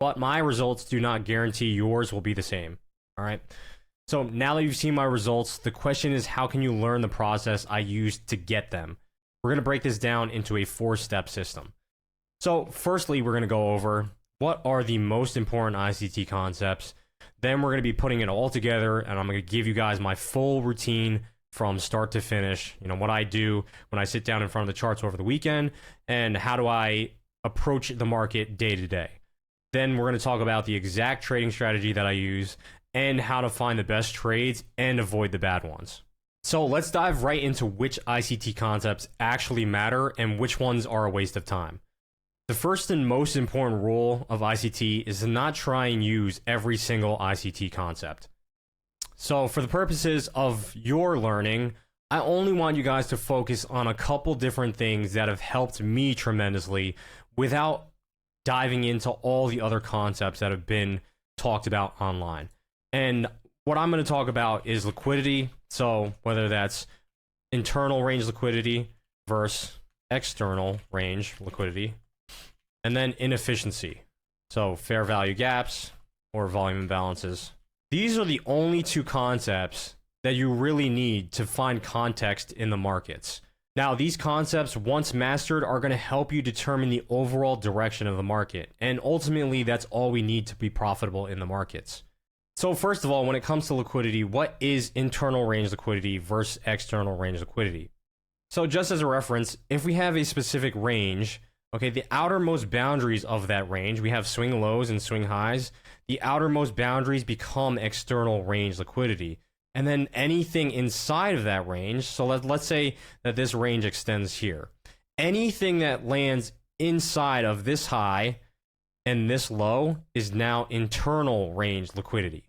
but my results do not guarantee yours will be the same. All right. So now that you've seen my results, the question is, how can you learn the process I used to get them? We're going to break this down into a 4-step system. So firstly, we're going to go over what are the most important ICT concepts. Then we're going to be putting it all together, and I'm going to give you guys my full routine from start to finish. You know, what I do when I sit down in front of the charts over the weekend, and how do I approach the market day to day. Then we're going to talk about the exact trading strategy that I use and how to find the best trades and avoid the bad ones. So let's dive right into which ICT concepts actually matter and which ones are a waste of time. The first and most important rule of ICT is to not try and use every single ICT concept. So for the purposes of your learning, I only want you guys to focus on a couple different things that have helped me tremendously without diving into all the other concepts that have been talked about online. And what I'm going to talk about is liquidity. So whether that's internal range liquidity versus external range liquidity, and then inefficiency. So fair value gaps or volume imbalances. These are the only two concepts that you really need to find context in the markets. Now, these concepts, once mastered, are going to help you determine the overall direction of the market. And ultimately, that's all we need to be profitable in the markets. So first of all, when it comes to liquidity, what is internal range liquidity versus external range liquidity? So just as a reference, if we have a specific range, okay, the outermost boundaries of that range, we have swing lows and swing highs. The outermost boundaries become external range liquidity. And then anything inside of that range, so let's say that this range extends here. Anything that lands inside of this high and this low is now internal range liquidity.